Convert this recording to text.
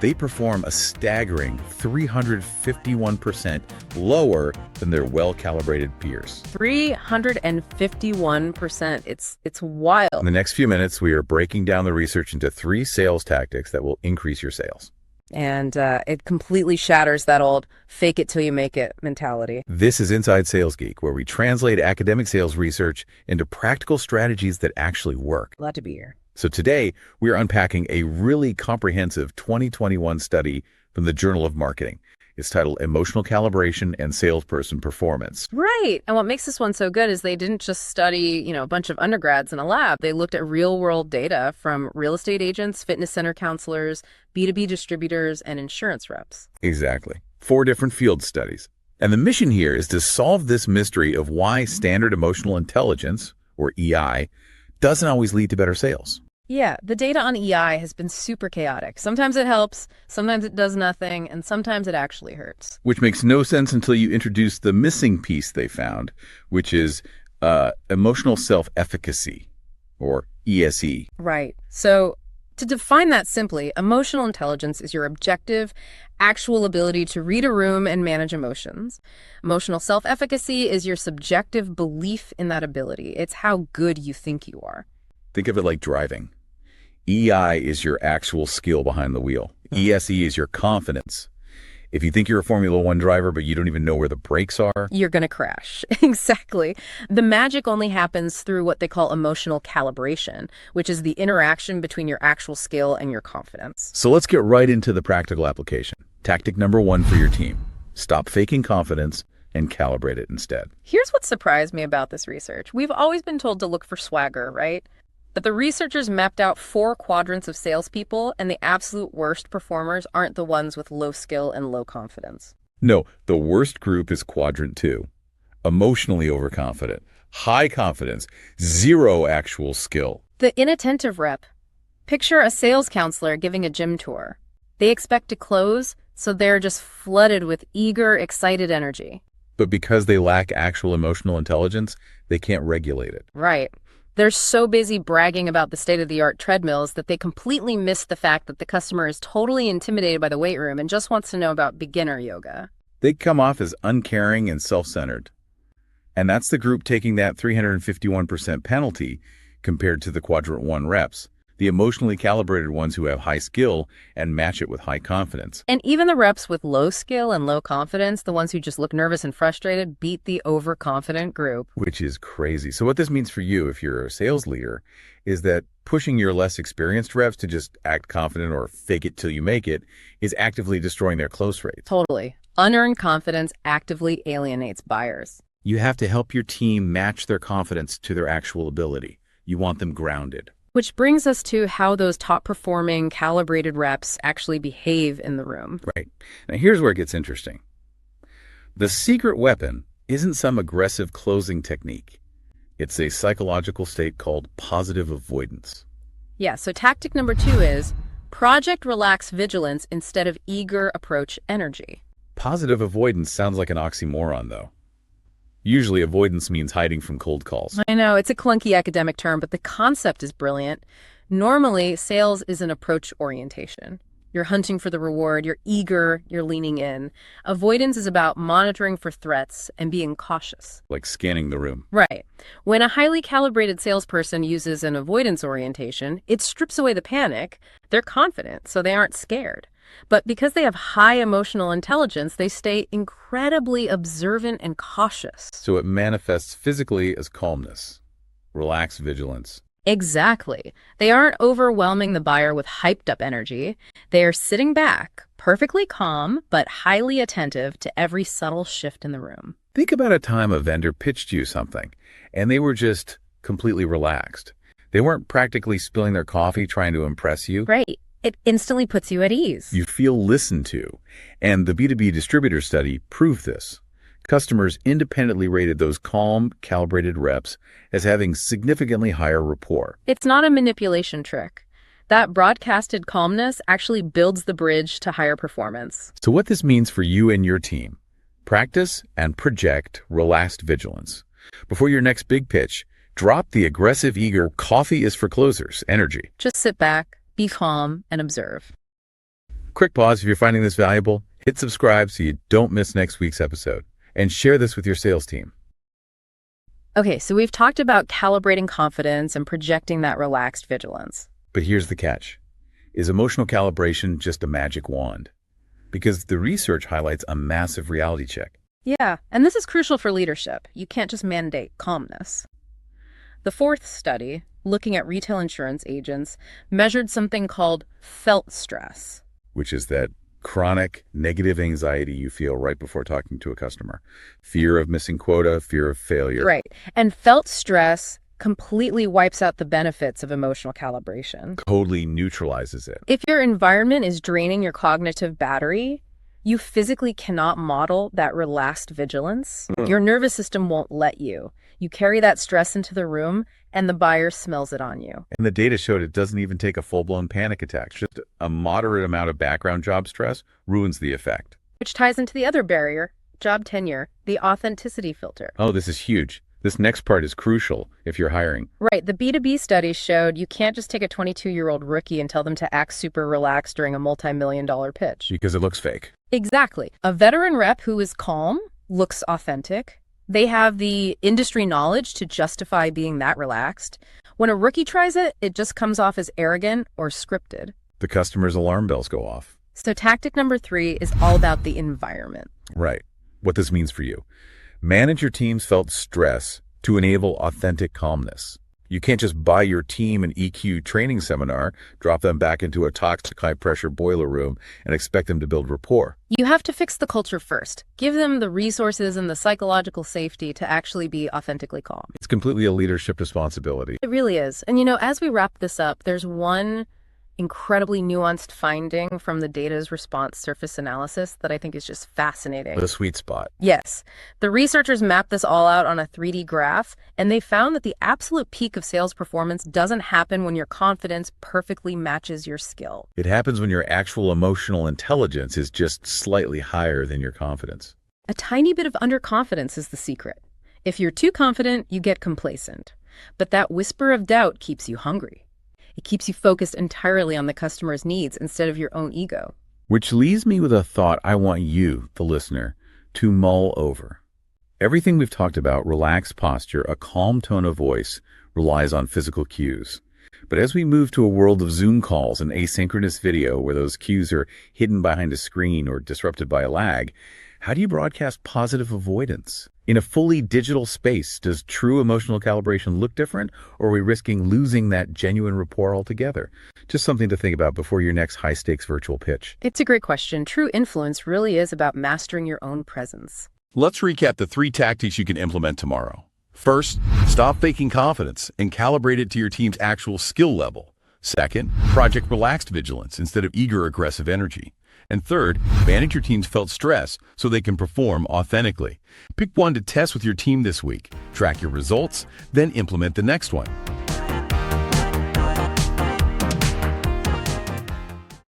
they perform a staggering 351% lower than their well-calibrated peers. 351%. It's wild. In the next few minutes, we are breaking down the research into 3 sales tactics that will increase your sales. And it completely shatters that old fake it till you make it mentality. This is Inside Sales Geek, where we translate academic sales research into practical strategies that actually work. Glad to be here. So today, we are unpacking a really comprehensive 2021 study from the Journal of Marketing. It's titled Emotional Calibration and Salesperson Performance. Right. And what makes this one so good is they didn't just study, a bunch of undergrads in a lab. They looked at real-world data from real estate agents, fitness center counselors, B2B distributors, and insurance reps. Exactly. 4 different field studies. And the mission here is to solve this mystery of why standard emotional intelligence, or EI, doesn't always lead to better sales. Yeah, the data on EI has been super chaotic. Sometimes it helps, sometimes it does nothing, and sometimes it actually hurts. Which makes no sense until you introduce the missing piece they found, which is emotional self-efficacy, or ESE. Right. So to define that simply, emotional intelligence is your objective, actual ability to read a room and manage emotions. Emotional self-efficacy is your subjective belief in that ability. It's how good you think you are. Think of it like driving. EI is your actual skill behind the wheel. ESE is your confidence. If you think you're a Formula One driver, but you don't even know where the brakes are, you're going to crash. Exactly. The magic only happens through what they call emotional calibration, which is the interaction between your actual skill and your confidence. So let's get right into the practical application. Tactic number 1 for your team. Stop faking confidence and calibrate it instead. Here's what surprised me about this research. We've always been told to look for swagger, right? But the researchers mapped out 4 quadrants of salespeople, and the absolute worst performers aren't the ones with low skill and low confidence. No, the worst group is quadrant 2. Emotionally overconfident, high confidence, 0 actual skill. The inattentive rep. Picture a sales counselor giving a gym tour. They expect to close, so they're just flooded with eager, excited energy. But because they lack actual emotional intelligence, they can't regulate it. Right. They're so busy bragging about the state-of-the-art treadmills that they completely miss the fact that the customer is totally intimidated by the weight room and just wants to know about beginner yoga. They come off as uncaring and self-centered. And that's the group taking that 351% penalty compared to the quadrant 1 reps, the emotionally calibrated ones who have high skill and match it with high confidence. And even the reps with low skill and low confidence, the ones who just look nervous and frustrated, beat the overconfident group. Which is crazy. So what this means for you, if you're a sales leader, is that pushing your less experienced reps to just act confident or fake it till you make it is actively destroying their close rates. Totally. Unearned confidence actively alienates buyers. You have to help your team match their confidence to their actual ability. You want them grounded. Which brings us to how those top-performing, calibrated reps actually behave in the room. Right. Now, here's where it gets interesting. The secret weapon isn't some aggressive closing technique. It's a psychological state called positive avoidance. Yeah, so tactic number 2 is project relax vigilance instead of eager approach energy. Positive avoidance sounds like an oxymoron, though. Usually avoidance means hiding from cold calls. I know, it's a clunky academic term, but the concept is brilliant. Normally, sales is an approach orientation. You're hunting for the reward, you're eager, you're leaning in. Avoidance is about monitoring for threats and being cautious. Like scanning the room. Right. When a highly calibrated salesperson uses an avoidance orientation, it strips away the panic. They're confident, so they aren't scared. But because they have high emotional intelligence, they stay incredibly observant and cautious. So it manifests physically as calmness, relaxed vigilance. Exactly. They aren't overwhelming the buyer with hyped-up energy. They are sitting back, perfectly calm, but highly attentive to every subtle shift in the room. Think about a time a vendor pitched you something, and they were just completely relaxed. They weren't practically spilling their coffee trying to impress you. Right. It instantly puts you at ease. You feel listened to. And the B2B distributor study proved this. Customers independently rated those calm, calibrated reps as having significantly higher rapport. It's not a manipulation trick. That broadcasted calmness actually builds the bridge to higher performance. So what this means for you and your team: practice and project relaxed vigilance. Before your next big pitch, drop the aggressive, eager, coffee is for closers energy. Just sit back, be calm, and observe. Quick pause if you're finding this valuable. Hit subscribe so you don't miss next week's episode. And share this with your sales team. Okay, so we've talked about calibrating confidence and projecting that relaxed vigilance. But here's the catch. Is emotional calibration just a magic wand? Because the research highlights a massive reality check. Yeah, and this is crucial for leadership. You can't just mandate calmness. The fourth study, looking at retail insurance agents, measured something called felt stress. Which is that chronic negative anxiety you feel right before talking to a customer. Fear of missing quota, fear of failure. Right. And felt stress completely wipes out the benefits of emotional calibration. Totally neutralizes it. If your environment is draining your cognitive battery, you physically cannot model that relaxed vigilance. Your nervous system won't let you. You carry that stress into the room, and the buyer smells it on you. And the data showed it doesn't even take a full-blown panic attack. Just a moderate amount of background job stress ruins the effect. Which ties into the other barrier, job tenure, the authenticity filter. Oh, this is huge. This next part is crucial if you're hiring. Right. The B2B study showed you can't just take a 22-year-old rookie and tell them to act super relaxed during a multi-million-dollar pitch. Because it looks fake. Exactly. A veteran rep who is calm looks authentic. They have the industry knowledge to justify being that relaxed. When a rookie tries it, it just comes off as arrogant or scripted. The customer's alarm bells go off. So tactic number 3 is all about the environment. Right. What this means for you. Manage your team's felt stress to enable authentic calmness. You can't just buy your team an EQ training seminar, drop them back into a toxic high-pressure boiler room, and expect them to build rapport. You have to fix the culture first. Give them the resources and the psychological safety to actually be authentically calm. It's completely a leadership responsibility. It really is. And as we wrap this up, there's one incredibly nuanced finding from the data's response surface analysis that I think is just fascinating. The sweet spot. Yes. The researchers mapped this all out on a 3D graph, and they found that the absolute peak of sales performance doesn't happen when your confidence perfectly matches your skill. It happens when your actual emotional intelligence is just slightly higher than your confidence. A tiny bit of underconfidence is the secret. If you're too confident, you get complacent. But that whisper of doubt keeps you hungry. It keeps you focused entirely on the customer's needs instead of your own ego. Which leaves me with a thought I want you, the listener, to mull over. Everything we've talked about, relaxed posture, a calm tone of voice, relies on physical cues. But as we move to a world of Zoom calls and asynchronous video where those cues are hidden behind a screen or disrupted by a lag, how do you broadcast positive avoidance? In a fully digital space, does true emotional calibration look different, or are we risking losing that genuine rapport altogether? Just something to think about before your next high-stakes virtual pitch. It's a great question. True influence really is about mastering your own presence. Let's recap the 3 tactics you can implement tomorrow. First, stop faking confidence and calibrate it to your team's actual skill level. Second, project relaxed vigilance instead of eager, aggressive energy. And third, manage your team's felt stress so they can perform authentically. Pick one to test with your team this week, track your results, then implement the next one.